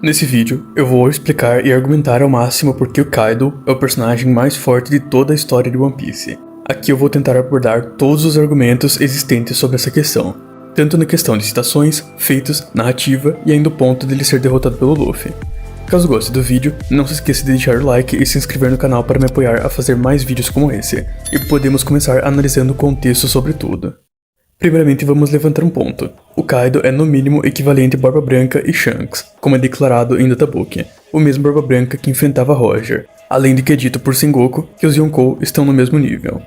Nesse vídeo, eu vou explicar e argumentar ao máximo porque o Kaido é o personagem mais forte de toda a história de One Piece. Aqui eu vou tentar abordar todos os argumentos existentes sobre essa questão, tanto na questão de citações, feitos, narrativa e ainda o ponto dele ser derrotado pelo Luffy. Caso goste do vídeo, não se esqueça de deixar o like e se inscrever no canal para me apoiar a fazer mais vídeos como esse, e podemos começar analisando o contexto sobre tudo. Primeiramente vamos levantar um ponto. O Kaido é no mínimo equivalente a Barba Branca e Shanks, como é declarado em Databook, o mesmo Barba Branca que enfrentava Roger, além de que é dito por Sengoku que os Yonkou estão no mesmo nível.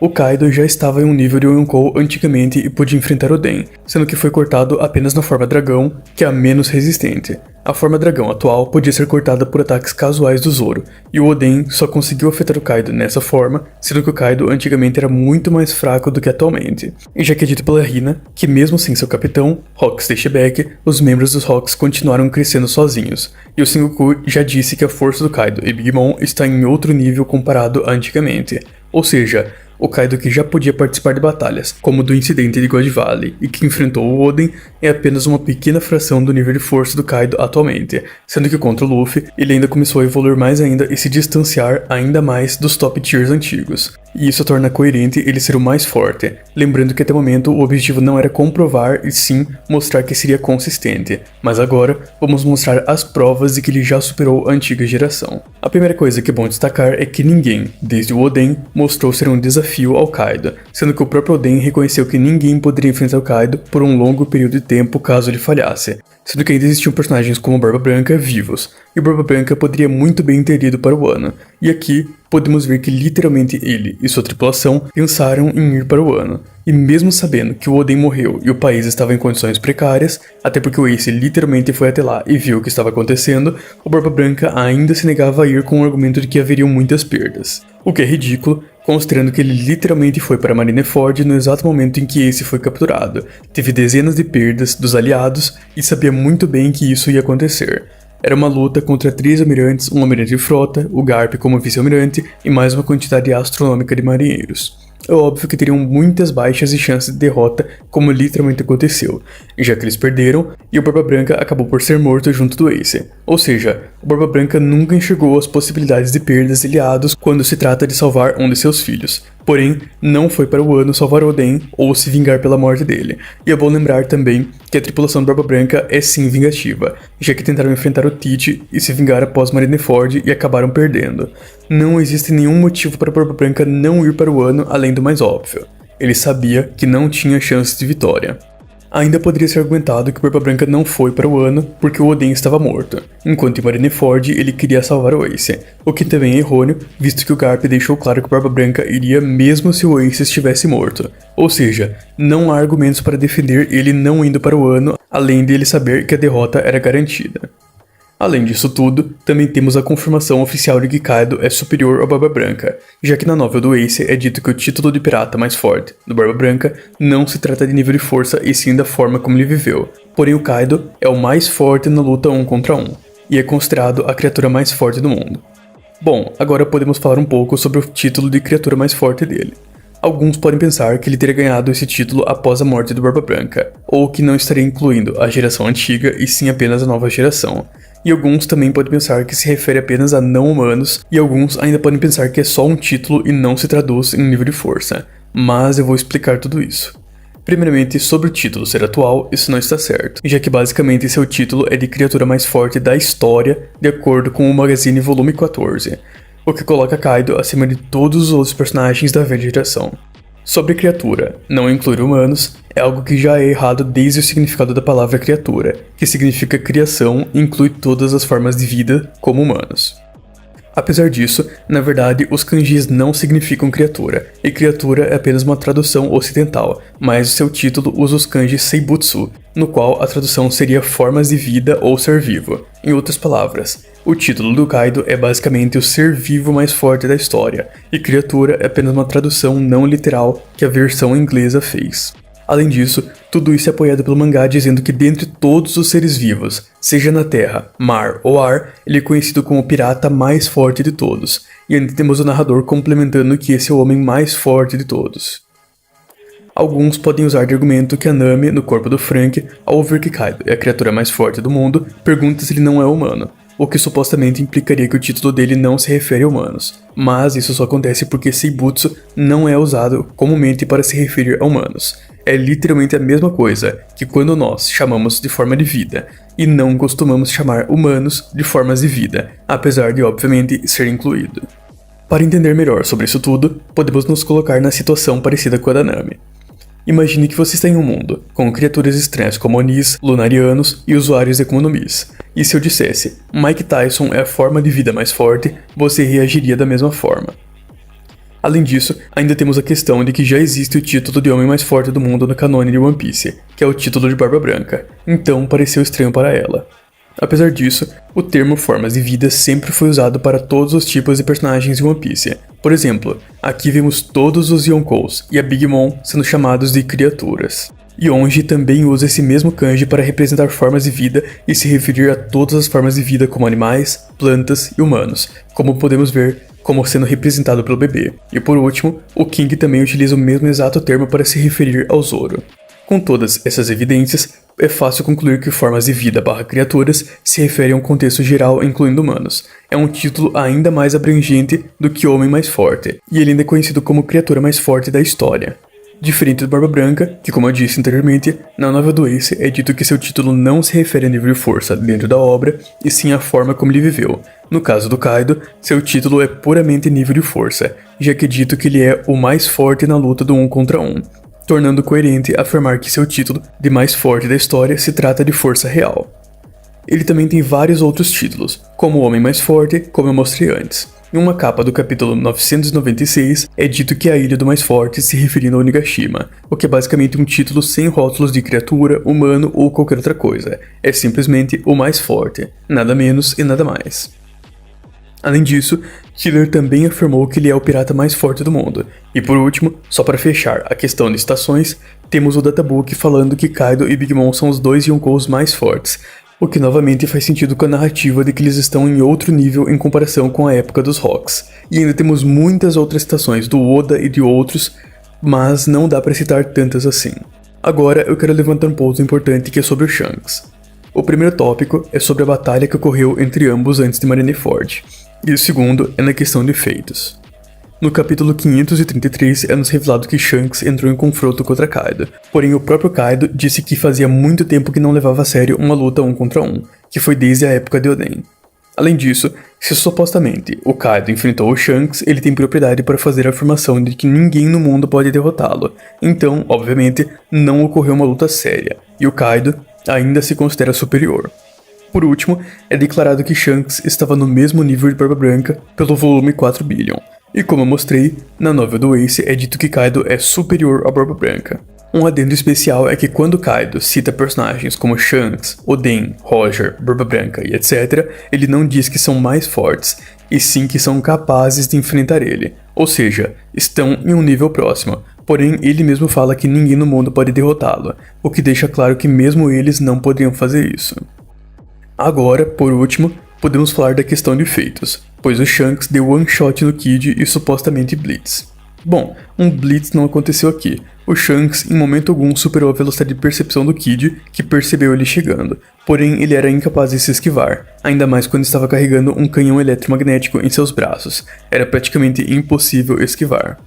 O Kaido já estava em um nível de Yonkou antigamente e podia enfrentar Oden, sendo que foi cortado apenas na forma dragão, que é a menos resistente. A forma dragão atual podia ser cortada por ataques casuais do Zoro, e o Oden só conseguiu afetar o Kaido nessa forma, sendo que o Kaido antigamente era muito mais fraco do que atualmente. E já que é dito pela Hina, que mesmo sem seu capitão, Hawks Teichibek, os membros dos Hawks continuaram crescendo sozinhos, e o Sengoku já disse que a força do Kaido e Big Mom está em outro nível comparado a antigamente. Ou seja, o Kaido que já podia participar de batalhas, como do incidente de God Valley, e que enfrentou o Oden, é apenas uma pequena fração do nível de força do Kaido atualmente, sendo que contra o Luffy, ele ainda começou a evoluir mais ainda e se distanciar ainda mais dos top tiers antigos. E isso torna coerente ele ser o mais forte, lembrando que até o momento o objetivo não era comprovar e sim mostrar que seria consistente, mas agora vamos mostrar as provas de que ele já superou a antiga geração. A primeira coisa que é bom destacar é que ninguém, desde o Oden, mostrou ser um desafio ao Kaido, sendo que o próprio Oden reconheceu que ninguém poderia enfrentar o Kaido por um longo período de tempo caso ele falhasse, sendo que ainda existiam personagens como Barba Branca vivos, e Barba Branca poderia muito bem ter ido para o Wano, e aqui podemos ver que literalmente ele e sua tripulação pensaram em ir para o Wano, e mesmo sabendo que o Oden morreu e o país estava em condições precárias, até porque o Ace literalmente foi até lá e viu o que estava acontecendo, o Barba Branca ainda se negava a ir com o argumento de que haveriam muitas perdas, o que é ridículo, considerando que ele literalmente foi para Marineford no exato momento em que Ace foi capturado, teve dezenas de perdas dos aliados e sabia muito bem que isso ia acontecer. Era uma luta contra 3 almirantes, um almirante de frota, o Garp como vice-almirante e mais uma quantidade astronômica de marinheiros. É óbvio que teriam muitas baixas e chances de derrota, como literalmente aconteceu, já que eles perderam e o Barba Branca acabou por ser morto junto do Ace. Ou seja, o Barba Branca nunca enxergou as possibilidades de perdas de aliados quando se trata de salvar um de seus filhos. Porém, não foi para o Wano salvar Oden ou se vingar pela morte dele. E é bom lembrar também que a tripulação do Barba Branca é sim vingativa, já que tentaram enfrentar o Tite e se vingar após Marineford e acabaram perdendo. Não existe nenhum motivo para o Barba Branca não ir para o Wano além do mais óbvio. Ele sabia que não tinha chance de vitória. Ainda poderia ser argumentado que o Barba Branca não foi para o Wano porque o Oden estava morto, enquanto em Marineford ele queria salvar o Ace, o que também é errôneo, visto que o Garp deixou claro que o Barba Branca iria mesmo se o Ace estivesse morto. Ou seja, não há argumentos para defender ele não indo para o Wano, além de ele saber que a derrota era garantida. Além disso tudo, também temos a confirmação oficial de que Kaido é superior ao Barba Branca, já que na novel do Ace é dito que o título de pirata mais forte, do Barba Branca, não se trata de nível de força e sim da forma como ele viveu. Porém o Kaido é o mais forte na luta 1 contra 1, e é considerado a criatura mais forte do mundo. Bom, agora podemos falar um pouco sobre o título de criatura mais forte dele. Alguns podem pensar que ele teria ganhado esse título após a morte do Barba Branca, ou que não estaria incluindo a geração antiga e sim apenas a nova geração. E alguns também podem pensar que se refere apenas a não-humanos, e alguns ainda podem pensar que é só um título e não se traduz em nível de força. Mas eu vou explicar tudo isso. Primeiramente, sobre o título ser atual, isso não está certo, já que basicamente seu título é de criatura mais forte da história, de acordo com o Magazine Volume 14, o que coloca Kaido acima de todos os outros personagens da velha geração. Sobre criatura, não incluir humanos, é algo que já é errado desde o significado da palavra criatura, que significa criação e inclui todas as formas de vida, como humanos. Apesar disso, na verdade, os kanjis não significam criatura, e criatura é apenas uma tradução ocidental, mas o seu título usa os kanjis Seibutsu, no qual a tradução seria formas de vida ou ser vivo. Em outras palavras, o título do Kaido é basicamente o ser vivo mais forte da história, e criatura é apenas uma tradução não literal que a versão inglesa fez. Além disso, tudo isso é apoiado pelo mangá dizendo que dentre todos os seres vivos, seja na terra, mar ou ar, ele é conhecido como o pirata mais forte de todos, e ainda temos o narrador complementando que esse é o homem mais forte de todos. Alguns podem usar de argumento que a Nami, no corpo do Frank, ao ouvir que Kaido é a criatura mais forte do mundo, pergunta se ele não é humano, o que supostamente implicaria que o título dele não se refere a humanos. Mas isso só acontece porque Seibutsu não é usado comumente para se referir a humanos. É literalmente a mesma coisa que quando nós chamamos de forma de vida, e não costumamos chamar humanos de formas de vida, apesar de obviamente ser incluído. Para entender melhor sobre isso tudo, podemos nos colocar na situação parecida com a da Nami. Imagine que você está em um mundo, com criaturas estranhas como Onis, Lunarianos e usuários de Akuma no Mis. E se eu dissesse, Mike Tyson é a forma de vida mais forte, você reagiria da mesma forma. Além disso, ainda temos a questão de que já existe o título de homem mais forte do mundo no canone de One Piece, que é o título de Barba Branca, então pareceu estranho para ela. Apesar disso, o termo formas de vida sempre foi usado para todos os tipos de personagens de One Piece. Por exemplo, aqui vemos todos os Yonkous e a Big Mom sendo chamados de criaturas. Yonji também usa esse mesmo kanji para representar formas de vida e se referir a todas as formas de vida como animais, plantas e humanos, como podemos ver como sendo representado pelo bebê. E por último, o King também utiliza o mesmo exato termo para se referir ao Zoro. Com todas essas evidências, é fácil concluir que formas de vida / criaturas se referem a um contexto geral incluindo humanos. É um título ainda mais abrangente do que Homem Mais Forte, e ele ainda é conhecido como criatura mais forte da história. Diferente do Barba Branca, que como eu disse anteriormente, na novela do Ace é dito que seu título não se refere a nível de força dentro da obra, e sim à forma como ele viveu. No caso do Kaido, seu título é puramente nível de força, já que é dito que ele é o mais forte na luta do 1 contra 1. Tornando coerente afirmar que seu título de mais forte da história se trata de força real. Ele também tem vários outros títulos, como o Homem Mais Forte, como eu mostrei antes. Em uma capa do capítulo 996, é dito que é a Ilha do Mais Forte se referindo a Onigashima, o que é basicamente um título sem rótulos de criatura, humano ou qualquer outra coisa. É simplesmente o mais forte, nada menos e nada mais. Além disso, Killer também afirmou que ele é o pirata mais forte do mundo. E por último, só para fechar a questão de estações, temos o databook falando que Kaido e Big Mom são os dois Yonkous mais fortes, o que novamente faz sentido com a narrativa de que eles estão em outro nível em comparação com a época dos Rocks. E ainda temos muitas outras citações do Oda e de outros, mas não dá para citar tantas assim. Agora eu quero levantar um ponto importante que é sobre o Shanks. O primeiro tópico é sobre a batalha que ocorreu entre ambos antes de Marineford. E o segundo é na questão de feitos. No capítulo 533 é nos revelado que Shanks entrou em confronto contra Kaido, porém o próprio Kaido disse que fazia muito tempo que não levava a sério uma luta 1 contra 1, que foi desde a época de Oden. Além disso, se supostamente o Kaido enfrentou o Shanks, ele tem propriedade para fazer a afirmação de que ninguém no mundo pode derrotá-lo, então, obviamente, não ocorreu uma luta séria, e o Kaido ainda se considera superior. Por último, é declarado que Shanks estava no mesmo nível de Barba Branca pelo volume 4 Billion, e como eu mostrei, na novela do Ace é dito que Kaido é superior ao Barba Branca. Um adendo especial é que quando Kaido cita personagens como Shanks, Oden, Roger, Barba Branca e etc., ele não diz que são mais fortes, e sim que são capazes de enfrentar ele, ou seja, estão em um nível próximo, porém ele mesmo fala que ninguém no mundo pode derrotá-lo, o que deixa claro que mesmo eles não poderiam fazer isso. Agora, por último, podemos falar da questão de feitos, pois o Shanks deu one shot no Kid e supostamente Blitz. Bom, um Blitz não aconteceu aqui. O Shanks em momento algum superou a velocidade de percepção do Kid, que percebeu ele chegando, porém ele era incapaz de se esquivar, ainda mais quando estava carregando um canhão eletromagnético em seus braços. Era praticamente impossível esquivar.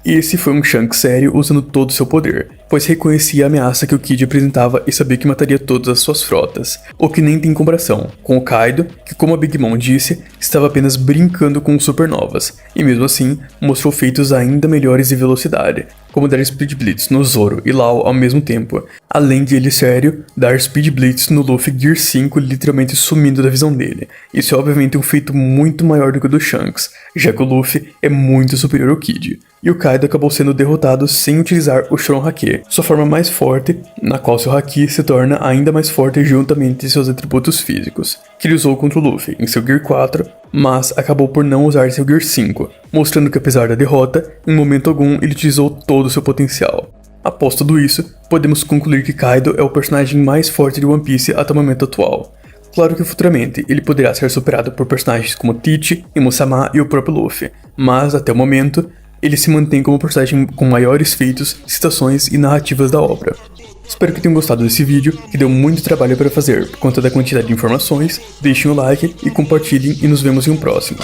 Esse foi um Shanks sério usando todo o seu poder, pois reconhecia a ameaça que o Kid apresentava e sabia que mataria todas as suas frotas, o que nem tem comparação com o Kaido, que como a Big Mom disse, estava apenas brincando com supernovas, e mesmo assim mostrou feitos ainda melhores de velocidade, como dar Speed Blitz no Zoro e Law ao mesmo tempo, além de ele sério, dar Speed Blitz no Luffy Gear 5 literalmente sumindo da visão dele. Isso é obviamente um feito muito maior do que o do Shanks, já que o Luffy é muito superior ao Kid. E o Kaido acabou sendo derrotado sem utilizar o Shoron Haki, sua forma mais forte, na qual seu Haki se torna ainda mais forte juntamente de seus atributos físicos, que ele usou contra o Luffy em seu Gear 4, mas acabou por não usar seu Gear 5, mostrando que apesar da derrota, em momento algum ele utilizou todo o seu potencial. Após tudo isso, podemos concluir que Kaido é o personagem mais forte de One Piece até o momento atual. Claro que futuramente ele poderá ser superado por personagens como Teach, Imusama e o próprio Luffy, mas até o momento, ele se mantém como o personagem com maiores feitos, citações e narrativas da obra. Espero que tenham gostado desse vídeo, que deu muito trabalho para fazer por conta da quantidade de informações. Deixem o like e compartilhem e nos vemos em um próximo.